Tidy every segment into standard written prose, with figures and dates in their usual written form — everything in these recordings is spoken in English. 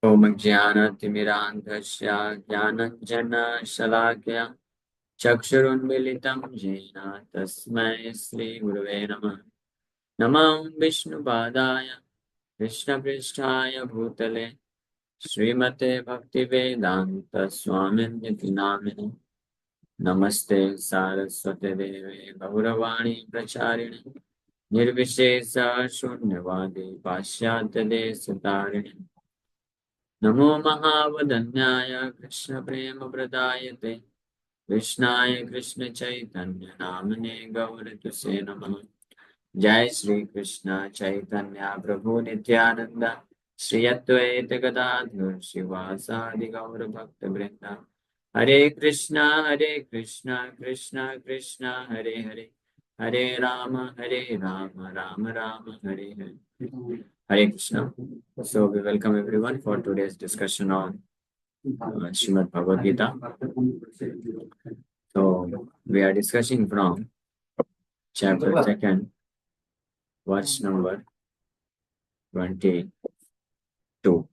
ओम ज्ञानतिमिरान्धस्य ज्ञानञ्जनशलाकया चक्षुरुन्मीलितं येन तस्मै श्रीगुरवे नमः। नमो विष्णुपादाय कृष्णपृष्ठाय भूतले श्रीमते भक्तिवेदान्त स्वामिन्निति नामिने। नमस्ते सारस्वते देवे गौरवाणी प्रचारिणे निर्विशेष शून्यवादी पाश्चात्य देशतारिणे। नमो महावदन्याय कृष्ण प्रेम प्रदायते कृष्णाय कृष्ण चैतन्य नामने गौरतुसे नमः। जय श्री कृष्ण चैतन्य प्रभु नित्यानंद श्री अद्वैत गदाधर शिवासादि गौर भक्त वृंद। हरे कृष्णा कृष्णा कृष्णा हरे हरे, हरे राम राम राम हरे हरे, हरे Krishna. So we welcome everyone for today's discussion on Srimad Bhagavad Gita. So we are discussing from chapter 2, verse number 22. So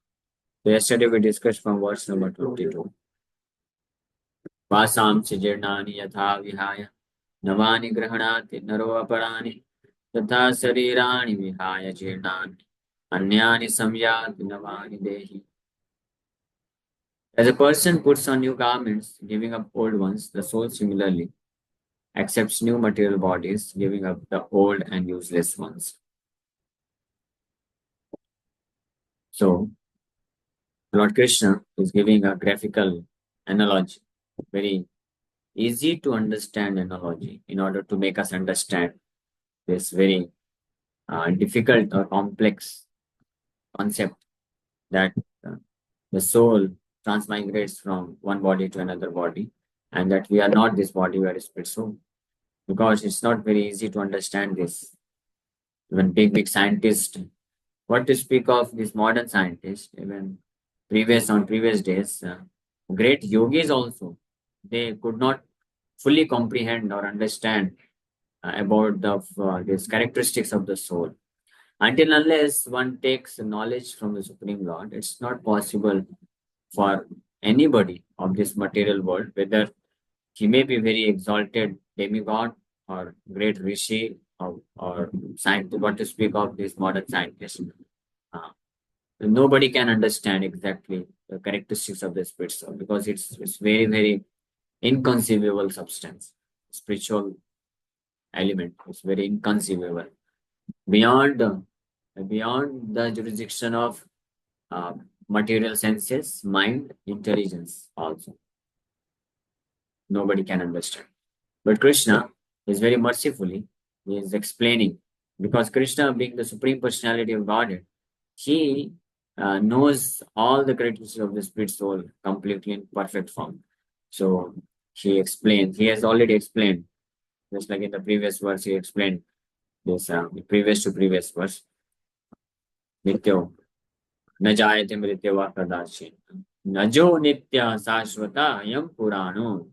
yesterday we discussed from verse number 22. Vasam sijirnani yatha vihaya navani grahanati naro aparani तथा शरीराणि विहाय जीर्णानि अन्यानि संयाति नवानि देहि. As a person puts on new garments, giving up old ones, the soul similarly accepts new material bodies, giving up the old and useless ones. So, Lord Krishna is giving a graphical analogy, very easy to understand analogy, in order to make us understand this very difficult or complex concept that uh, the soul transmigrates from one body to another body, and that we are not this body, we are a spirit soul. Because it's not very easy to understand this. Even big scientists, what to speak of these modern scientists, even previous days, great yogis also, they could not fully comprehend or understand about these characteristics of the soul. Until unless one takes knowledge from the Supreme Lord, it's not possible for anybody of this material world, whether he may be very exalted demigod or great rishi or scientist, what to speak of these modern scientists. Uh, Nobody can understand exactly the characteristics of the spirit soul, because it's very inconceivable substance. Spiritual element is very inconceivable, beyond beyond the jurisdiction of uh, material senses, mind, intelligence also. Nobody can understand. But Krishna is very mercifully, he is explaining, because Krishna, being the Supreme Personality of Godhead, he knows all the characteristics of the spirit soul completely in perfect form. So he explains, he has already explained, just like in the previous verse, he explained this previous to previous verse. Nityo, न जायते मृत्यो वा कदाचित् न जो नित्य शाश्वता यम पुराणो.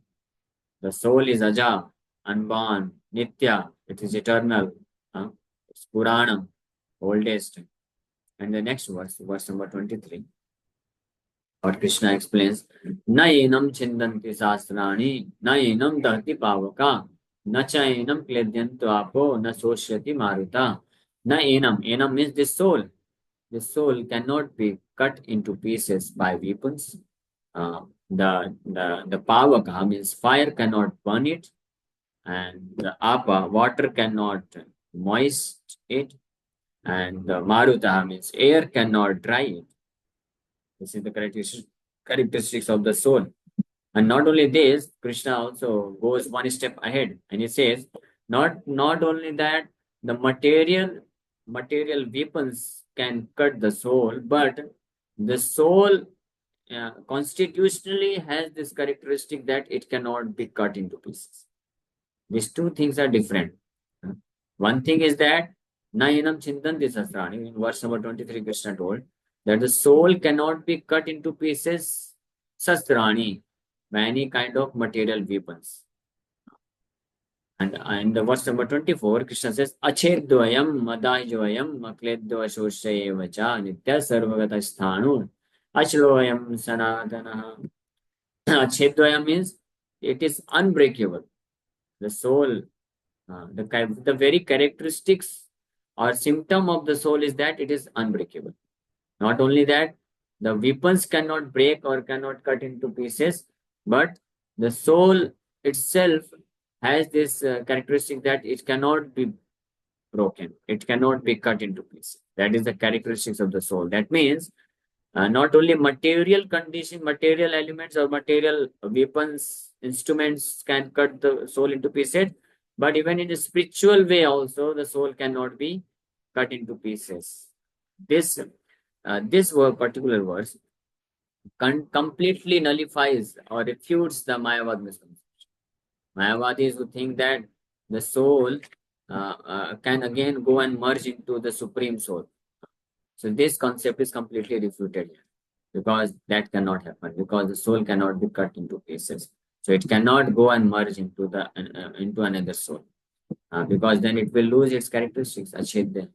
The soul is aja, unborn, nitya, it is eternal, it's puranam, oldest. And the next verse, verse number 23, Lord Krishna explains, na enam chindanti sastrani na enam dahti pavaka na cha enam kledyantu apo na soshyati maruta. Na enam means the soul. The soul cannot be cut into pieces by weapons. The pavaka means fire cannot burn it, and the apa, water cannot moist it, and the maruta means air cannot dry it. This is the characteristics of the soul. And not only this, Krishna also goes one step ahead, and he says, not only that the material weapons can cut the soul, but the soul constitutionally has this characteristic that it cannot be cut into pieces. These two things are different. One thing is that Nayanam Chintanti Sasrani, in verse number 23, Krishna told that the soul cannot be cut into pieces, Sastrani, by any kind of material weapons. And in the verse number 24, Krishna says, Achedvayam, Madajvayam, Makledvashoshayevacha, Nitya Sarvagata Sthanu, Ashloyam Sanatana. Chedvaya means it is unbreakable. The soul, the very characteristics or symptom of the soul is that it is unbreakable. Not only that, the weapons cannot break or cannot cut into pieces, but the soul itself has this characteristic that it cannot be broken. It cannot be cut into pieces. That is the characteristics of the soul. That means not only material condition, material elements or material weapons, instruments can cut the soul into pieces, but even in a spiritual way also, the soul cannot be cut into pieces. This particular verse completely nullifies or refutes the Mayavad misconception. Mayavadis who think that the soul can again go and merge into the supreme soul. So this concept is completely refuted here because that cannot happen because the soul cannot be cut into pieces. So it cannot go and merge into the into another soul because then it will lose its characteristics. Achedya.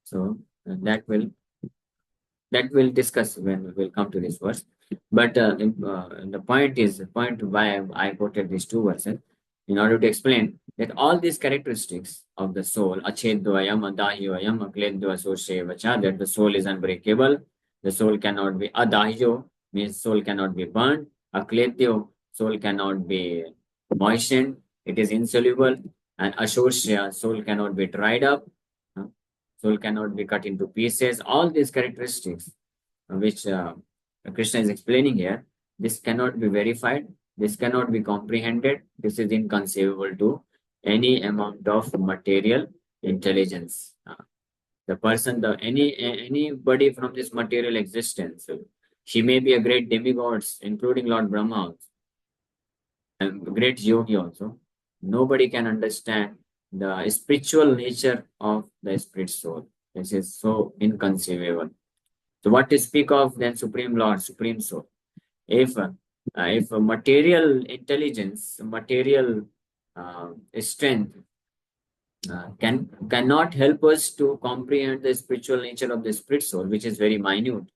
So that we'll discuss when we will come to this verse. But the point why I quoted these two verses in order to explain that all these characteristics of the soul, achedvayam, adahyayam, akledvasoshevacha, that the soul is unbreakable, the soul cannot be adahyo, means soul cannot be burned, akledyo, soul cannot be moistened, it is insoluble, and asosya, soul cannot be dried up, uh, soul cannot be cut into pieces. All these characteristics which Krishna is explaining here, this cannot be verified, this cannot be comprehended, this is inconceivable to any amount of material intelligence. The person, anybody from this material existence, she may be a great demigod, including Lord Brahma, and great yogi also. Nobody can understand the spiritual nature of the spirit soul. This is so inconceivable. So what to speak of then Supreme Lord, Supreme Soul? If material intelligence, material strength cannot help us to comprehend the spiritual nature of the spirit soul, which is very minute.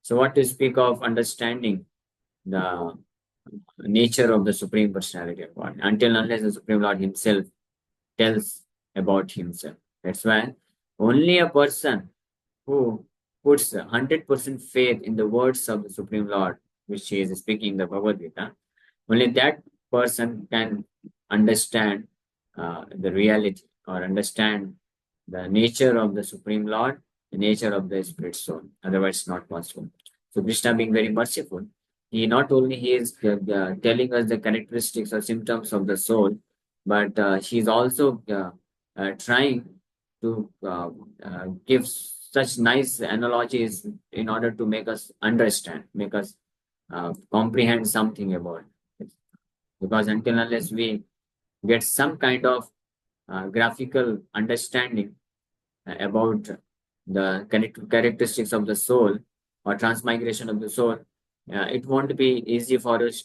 So what to speak of understanding the nature of the Supreme Personality of God, until unless the Supreme Lord Himself tells about Himself. That's why only a person who puts 100% faith in the words of the Supreme Lord, which he is speaking in the Bhagavad Gita, only that person can understand the reality or understand the nature of the Supreme Lord, the nature of the Spirit Soul. Otherwise, not possible. So Krishna being very merciful, he not only he is telling us the characteristics or symptoms of the soul, but he is also trying to give such nice analogies in order to make us understand, make us comprehend something about it. Because until unless we get some kind of graphical understanding about the characteristics of the soul or transmigration of the soul, it won't be easy for us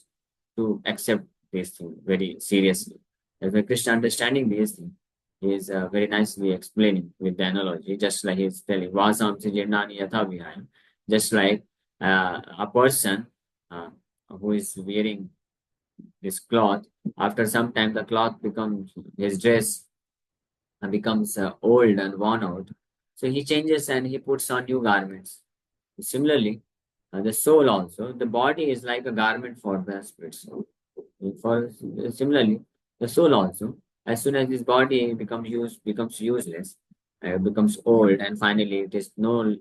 to accept these things very seriously. As a Krishna understanding these things, he is very nicely explaining with the analogy, just like he's telling, Vasam Sijirnani Yatha Vihaya, just like a person who is wearing this cloth, after some time the cloth becomes, his dress becomes old and worn out. So he changes and he puts on new garments. Similarly, the soul also, the body is like a garment for the spirit soul. For similarly, the soul also, as soon as this body becomes useless, becomes old, and finally it is no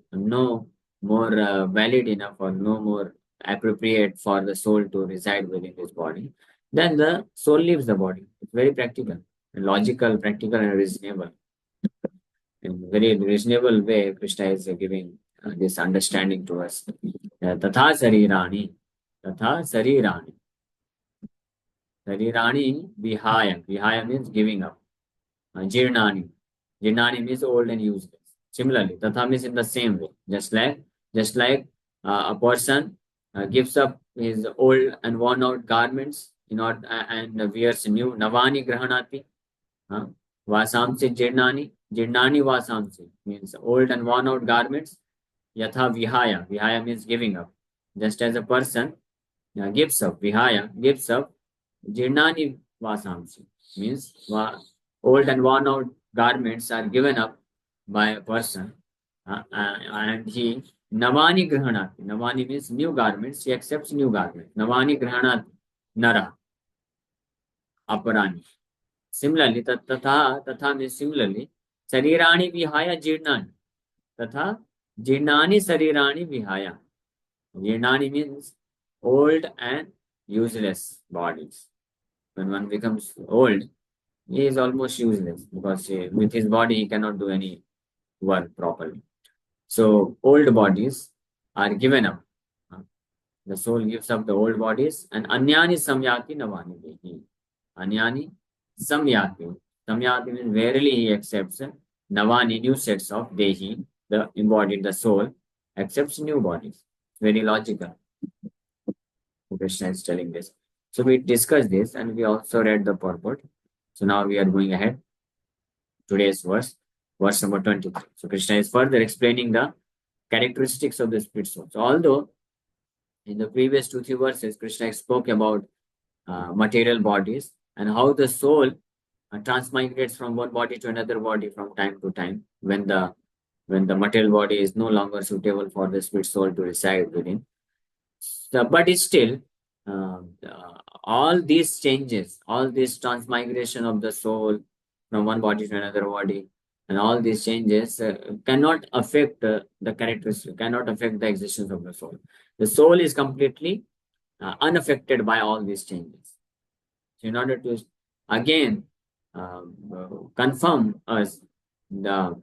more valid enough or no more appropriate for the soul to reside within this body, then the soul leaves the body. It's very practical, logical, practical, and reasonable. In very reasonable way, Krishna is giving this understanding to us. Tatha sarirani, tatha sarirani. Sarirani vihaya. Vihaya means giving up. Jirnani. Jirnani means old and useless. Similarly, tatha means in the same way. Just like a person gives up his old and worn out garments in order and wears new navani grahanati. Vasamsi jirnani. Jirnani vasamsi means old and worn out garments. Yatha vihaya. Vihaya means giving up. Just as a person gives up, vihaya, gives up, jirnani vasamsi, means old and worn out garments are given up by a person, and he navani grahanati. Navani means new garments. He accepts new garments. Navani grahanati nara aparani. Similarly, tatha means similarly. Sarirani vihaya jirnani. Tatha jirnani sarirani vihaya. Jirnani means old and useless bodies. When one becomes old, he is almost useless because with his body he cannot do any work properly. So old bodies are given up. The soul gives up the old bodies, and anyani samyati navani dehi. Anyani samyati. Samyati means verily he accepts navani, new sets of dehi, the embodied, the soul accepts new bodies. Very logical. Krishna is telling this. So we discussed this and we also read the purport. So now we are going ahead. Today's verse number 23. So Krishna is further explaining the characteristics of the spirit soul. So although in the previous 2-3 verses, Krishna spoke about material bodies and how the soul transmigrates from one body to another body from time to time when the material body is no longer suitable for the spirit soul to reside within. So, but it's still all these changes, all this transmigration of the soul from one body to another body, and all these changes cannot affect the characteristics, cannot affect the existence of the soul. The soul is completely unaffected by all these changes. So in order to again confirm us the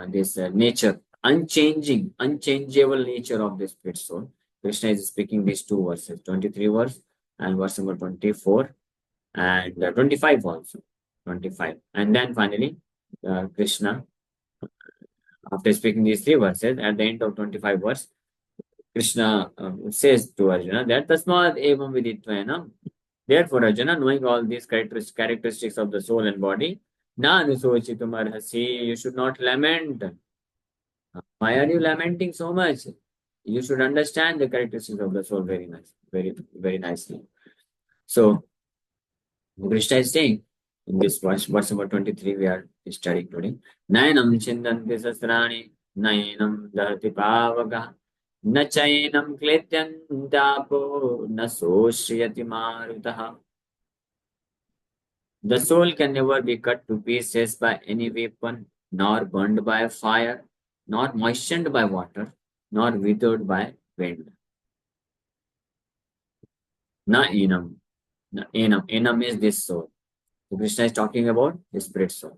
this nature, unchangeable nature of the spirit soul, Krishna is speaking these two verses, 23 verse and verse number 24 and 25 also, 25. And then finally, Krishna, after speaking these three verses, at the end of 25 verse, Krishna says to Arjuna that tasmad evam viditvena. Therefore, Arjuna, knowing all these characteristics of the soul and body, na anusochitum arhasi, you should not lament. Why are you lamenting so much? You should understand the characteristics of the soul very nice, very nicely. So, Krishna is saying in this verse number 23, we are studying today. Nayanam chindanti sasrani, nayanam dharti pavaga, na chayanam kletyantapo, na soshriyati marutaha. The soul can never be cut to pieces by any weapon, nor burned by fire, nor moistened by water, nor withered by wind. Na enam. Na enam. Enam is this soul. So Krishna is talking about the spirit soul.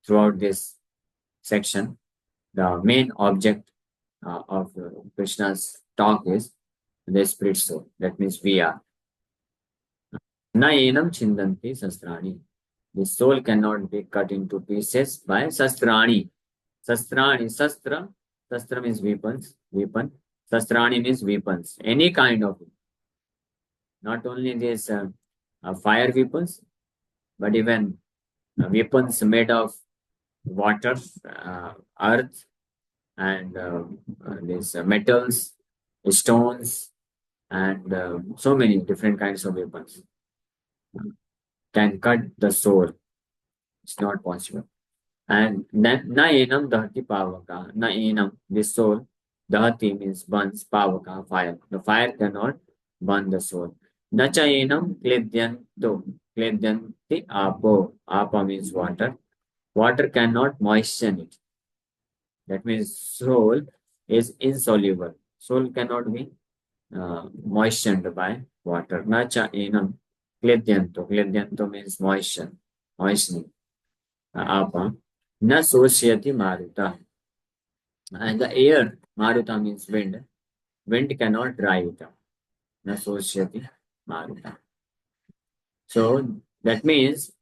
Throughout this section, the main object of Krishna's talk is the spirit soul. That means we are. Na enam chindanti sastrani. The soul cannot be cut into pieces by sastrani. Sastrani, sastra means weapon. Sastrani means weapons. Any kind of, not only these fire weapons, but even weapons made of water, earth, and these metals, stones, and so many different kinds of weapons can cut the soul. It's not possible. And then na enam dahati pavaka. Na enam, this soul, dahati means burns, pavaka, fire. The fire cannot burn the soul. Na cha enam kledyanto. Kledyanti apo. Apa means water. Water cannot moisten it. That means soul is insoluble. Soul cannot be moistened by water. Na cha enam kledyanto. Kledyanto means moisture, moistening. Apa. Na sosyati maruta. And the air, maruta means wind. Wind cannot dry it up. Na sosyati maruta. So that means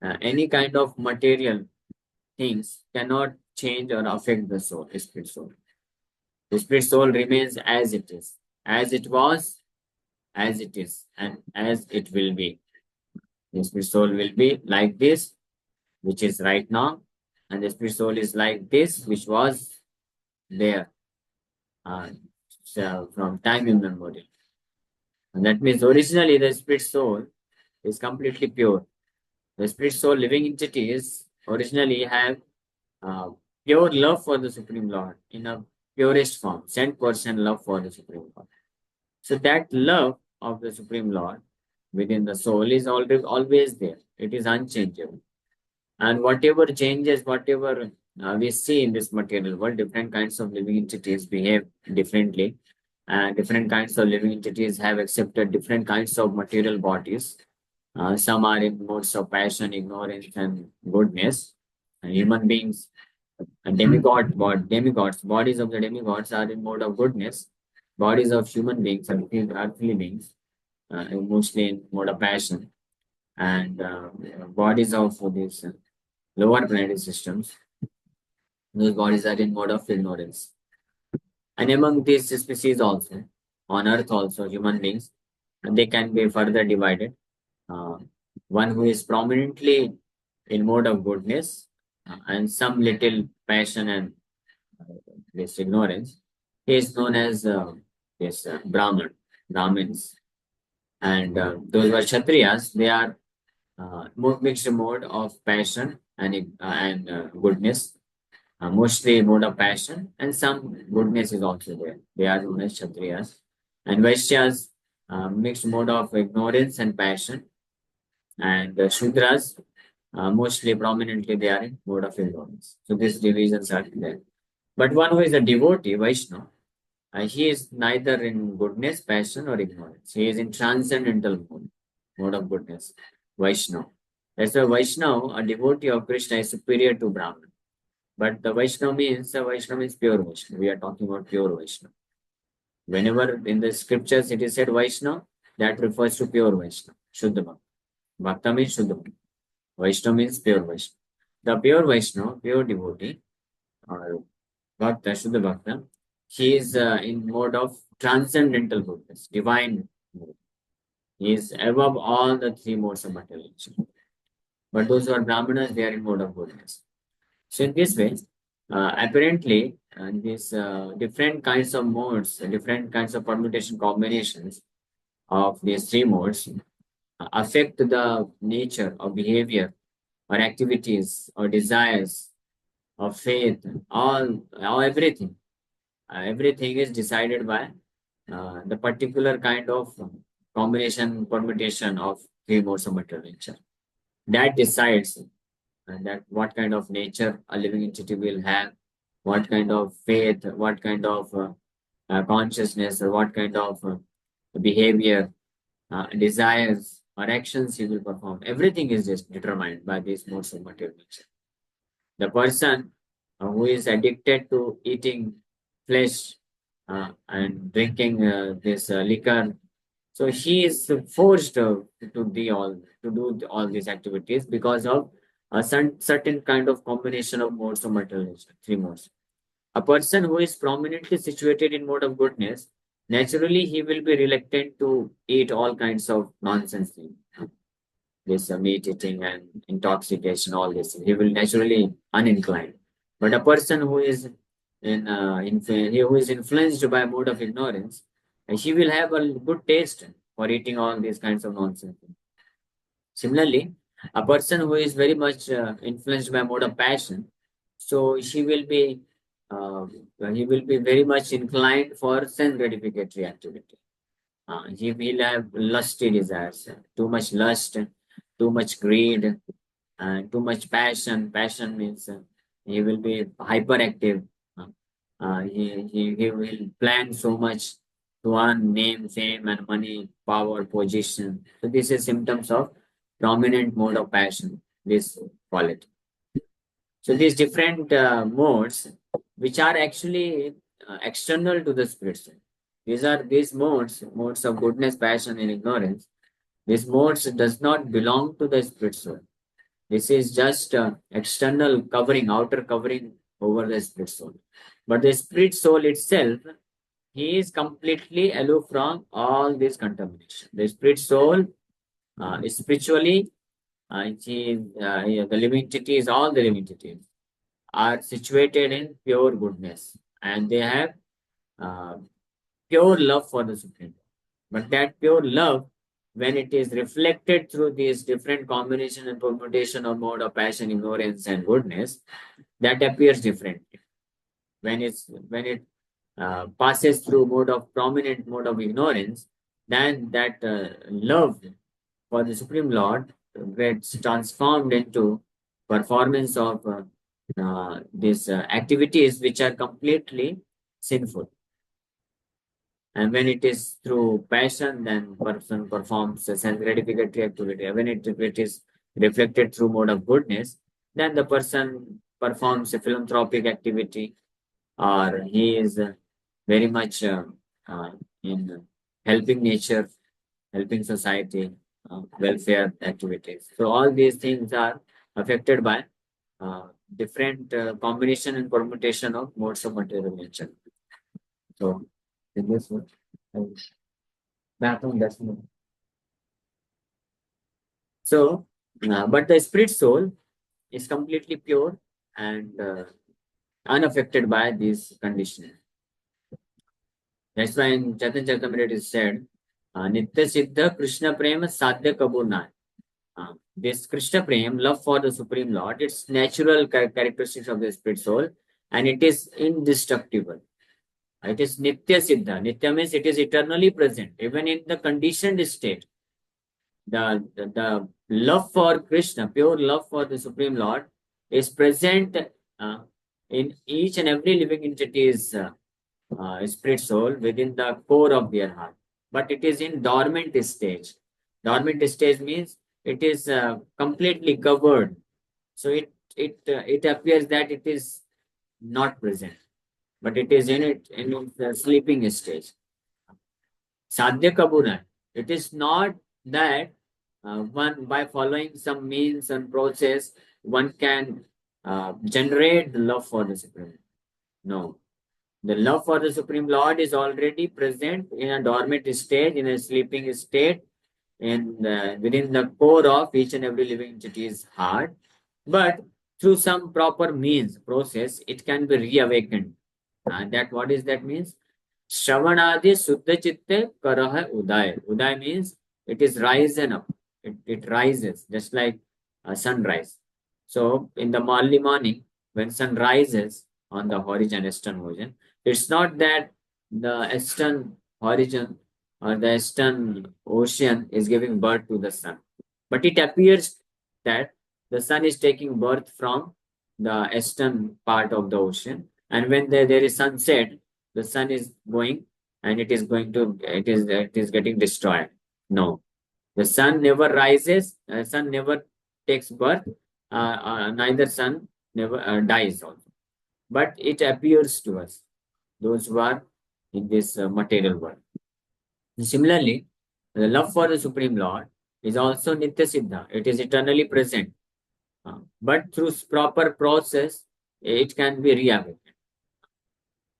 any kind of material things cannot change or affect the soul, the spirit soul. The spirit soul remains as it is, as it was, as it is, and as it will be. The spirit soul will be like this, which is right now, and the spirit soul is like this, which was there from time immemorial. And that means originally the spirit soul is completely pure. The spirit soul living entities originally have uh, pure love for the Supreme Lord in a purest form, 100% love for the Supreme Lord. So that love of the Supreme Lord within the soul is always there. It is unchangeable. And whatever changes, whatever we see in this material world, different kinds of living entities behave differently. And different kinds of living entities have accepted different kinds of material bodies. Some are in modes of passion, ignorance, and goodness. And human beings, demigods, bodies of the demigods are in mode of goodness. Bodies of human beings and earthly beings, mostly in mode of passion. And bodies of these lower planetary systems, those bodies are in mode of ignorance. And among these species also, on Earth also, human beings, and they can be further divided. Uh, one who is prominently in mode of goodness and some little passion and this ignorance, he is known as this Brahmins. And those were Kshatriyas, they are mixed mode of passion and goodness, mostly mode of passion, and some goodness is also there. They are known as Kshatriyas. And Vaishyas, mixed mode of ignorance and passion. And Shudras, mostly prominently they are in mode of ignorance. So these divisions are there. But one who is a devotee, Vaishnava, he is neither in goodness, passion, or ignorance. He is in transcendental mode of goodness, Vaishnava. That's why Vaishnava, a devotee of Krishna, is superior to Brahman. But the Vaishnava means pure Vaishnava. We are talking about pure Vaishnava. Whenever in the scriptures it is said Vaishnava, that refers to pure Vaishnava, Shuddha Bhakta. Bhakta means Shuddha Bhakta. Vaishnava means pure Vaishnava. The pure Vaishnava, pure devotee, or Bhakta, Shuddha Bhakta, he is in mode of transcendental goodness, divine mode. He is above all the three modes of material nature. But those who are Brahmanas, they are in mode of goodness. So in this way, apparently, these different kinds of modes, different kinds of permutation combinations of these three modes affect the nature of behavior or activities or desires or faith, all everything. Everything is decided by the particular kind of combination, permutation of three modes of material nature. That decides that what kind of nature a living entity will have, what kind of faith, what kind of consciousness, or what kind of behavior, desires, or actions he will perform. Everything is just determined by these modes of material nature. The person who is addicted to eating flesh and drinking this liquor, so he is forced to do all these activities because of a certain kind of combination of modes of material nature, three modes. A person who is prominently situated in mode of goodness, naturally he will be reluctant to eat all kinds of nonsense things. This meat eating and intoxication, all this. He will naturally uninclined. But a person who is who is influenced by a mode of ignorance, he will have a good taste for eating all these kinds of nonsense. Similarly, a person who is very much influenced by a mode of passion, so uh, he will be very much inclined for sense gratificatory activity. He will have lusty desires, too much lust, too much greed, and too much passion. Passion means he will be hyperactive. He will plan so much to earn name, fame, and money, power, position. So this is symptoms of dominant mode of passion, this quality. So these different modes, which are actually external to the spirit soul. These modes of goodness, passion, and ignorance. These modes does not belong to the spirit soul. This is just external covering, outer covering over the spirit soul. But the spirit soul itself, he is completely aloof from all this contamination. The spirit soul is spiritually, the living entities, all the living entities are situated in pure goodness, and they have uh, pure love for the Supreme Lord. But that pure love, when it is reflected through these different combination and permutation of mode of passion, ignorance, and goodness, that appears differently. When it passes through mode of prominent mode of ignorance, then that love for the Supreme Lord gets transformed into performance of these activities which are completely sinful. And when it is through passion, then person performs a self-gratificatory activity. When it is reflected through mode of goodness, then the person performs a philanthropic activity, or he is very much uh, in helping nature, helping society, welfare activities. So all these things are affected by different combination and permutation of modes of material nature. So in this one, that's more. So, but the spirit soul is completely pure and unaffected by these conditions. That's why in Chaitanya Charitamrita it is said, Nitya Siddha Krishna Prema Sadhya Kabur this Krishna Prem, love for the Supreme Lord, it's natural characteristics of the spirit soul, and it is indestructible. It is Nitya Siddha. Nitya means it is eternally present, even in the conditioned state. The love for Krishna, pure love for the Supreme Lord, is present uh, in each and every living entity's spirit soul within the core of their heart. But it is in dormant stage. Dormant stage means it is completely covered. So it appears that it is not present, but it is in its sleeping stage. Sadhya Kabuna. It is not that one by following some means and process one can generate the love for the Supreme. No, the love for the Supreme Lord is already present in a dormant state, in a sleeping state, within the core of each and every living entity's heart. But through some proper means, process, it can be reawakened. That what is that means? Shravanadi Suddha Chitte Karaha Uday. Uday means it is risen up. It rises just like a sunrise. So in the early morning, when sun rises on the horizon, eastern horizon, it's not that the eastern horizon or the eastern ocean is giving birth to the sun, but it appears that the sun is taking birth from the eastern part of the ocean. And when there is sunset, the sun is going and it is getting destroyed. No, the sun never rises, sun never takes birth, neither sun never dies also. But it appears to us, those who are in this material world. Similarly, the love for the Supreme Lord is also Nitya Siddha. It is eternally present. But through proper process, it can be reawakened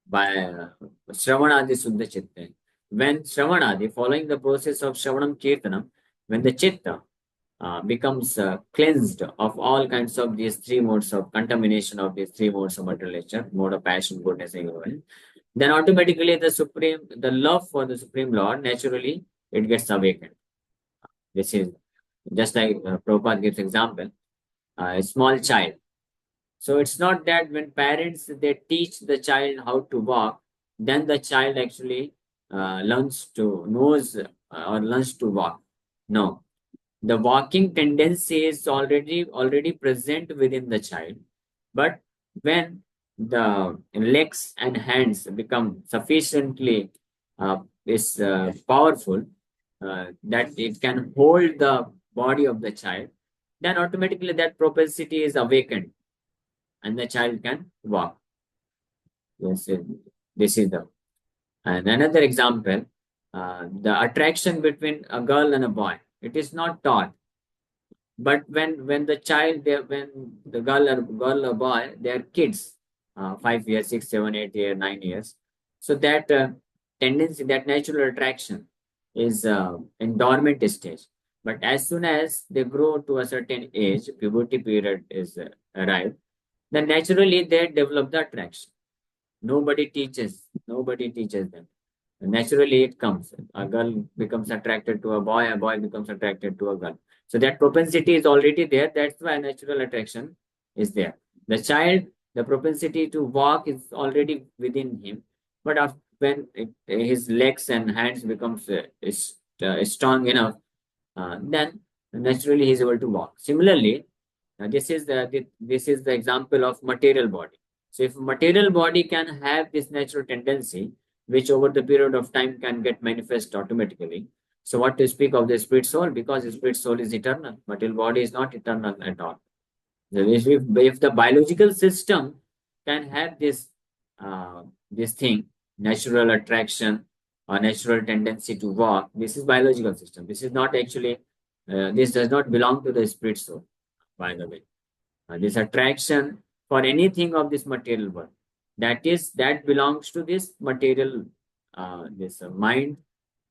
by Shravanadi Suddha Chitta. When Shravanadi, following the process of Shravanam Kirtanam, when the Chitta becomes cleansed of all kinds of these three modes of contamination of these three modes of material nature, mode of passion, goodness, and ignorance, then automatically the love for the Supreme Lord, naturally, it gets awakened. This is just like Prabhupada gives example, a small child. So it's not that when parents they teach the child how to walk, then the child actually learns to walk. No, the walking tendency is already present within the child, but when the legs and hands become sufficiently is powerful that it can hold the body of the child, then automatically that propensity is awakened and the child can walk. Yes, this is the and another example, the attraction between a girl and a boy. It is not taught, but when the child, when the girl or boy, they are kids, 5 years, 6, 7, 8 years, 9 years. So that tendency, that natural attraction, is in dormant stage. But as soon as they grow to a certain age, puberty period is arrived, then naturally they develop the attraction. Nobody teaches them. Naturally, it comes. A girl becomes attracted to a boy becomes attracted to a girl. So that propensity is already there. That's why natural attraction is there. The child, the propensity to walk is already within him. But when his legs and hands becomes strong enough, then naturally he's able to walk. Similarly, this is the example of material body. So if material body can have this natural tendency, which over the period of time can get manifest automatically. So what to speak of the spirit soul? Because the spirit soul is eternal. Material body is not eternal at all. So if the biological system can have this thing, natural attraction or natural tendency to walk, this is biological system. This is not actually, this does not belong to the spirit soul, by the way. This attraction for anything of this material world, that belongs to this material, this mind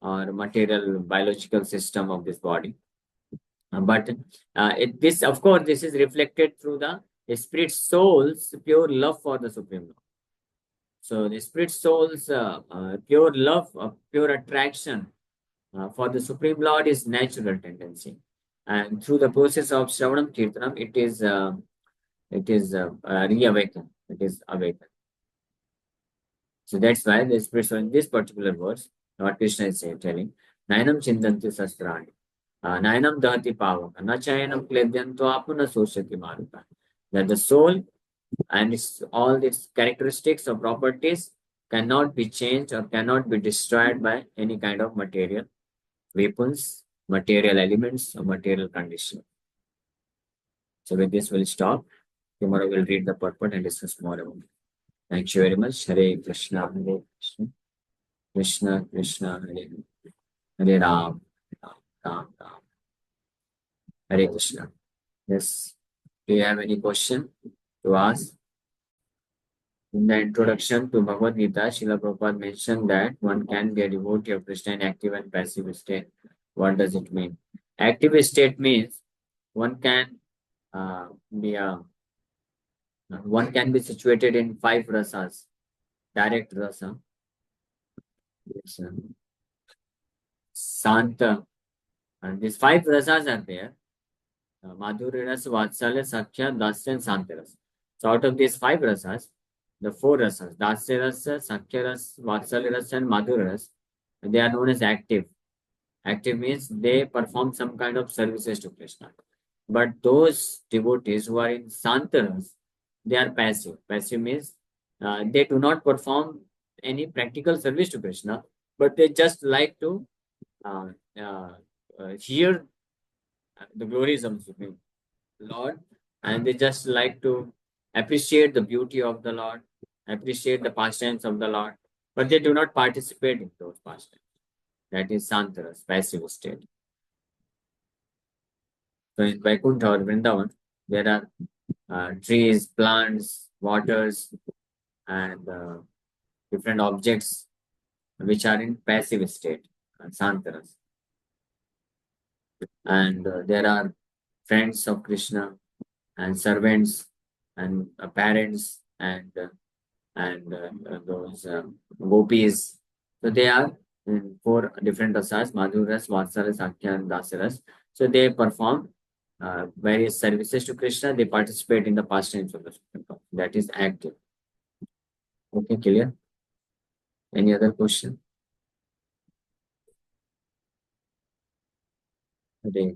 or material biological system of this body. But this, of course, this is reflected through the spirit soul's pure love for the Supreme Lord. So the spirit soul's pure love, pure attraction for the Supreme Lord is natural tendency. And through the process of Shravanam Kirtanam, it is reawakened. It is awakened. So that's why the spirit soul in this particular verse, Lord Krishna is telling, Nainam Chintanti Sastrani. Nainam dahati pavaka, na chayanam kledyanto apuna sosyati maruta. That the soul and all its characteristics or properties cannot be changed or cannot be destroyed by any kind of material weapons, material elements, or material condition. So with this, we'll stop. Tomorrow we'll read the purport and discuss more about it. Thank you very much. Hare Krishna, Hare Krishna, Krishna Krishna, Hare Hare Ram, Ram Ram, Ram. Hare Krishna. Yes. Do you have any question to ask? In the introduction to Bhagavad Gita, Srila Prabhupada mentioned that one can be a devotee of Krishna in active and passive state. What does it mean? Active state means one can uh, be a one can be situated in five rasas. Direct rasa, yes, Santa, and these five rasas are there. Madhurya Ras, Vatsalya, Sakhya, Dasya, and Santa Ras. So out of these five rasas, the four rasas, Dasya Rasa, Sakhya Ras, Vatsalya Ras, and Madhurya Ras, they are known as active. Active means they perform some kind of services to Krishna. But those devotees who are in Santaras, they are passive. Passive means they do not perform any practical service to Krishna, but they just like to uh, uh, hear the glories of the Supreme Lord, and they just like to appreciate the beauty of the Lord, appreciate the pastimes of the Lord, but they do not participate in those pastimes. That is Santaras, passive state. So in Vaikuntha or Vrindavan, there are trees, plants, waters, and different objects which are in passive state, Santaras. And there are friends of Krishna and servants and parents and those gopis. So they are in four different rasas: Madhuras, Vatsaras, Sakhya, and Dasaras. So they perform various services to Krishna. They participate in the pastimes of the Supreme Lord. That is active. Okay, clear? Any other question? Okay.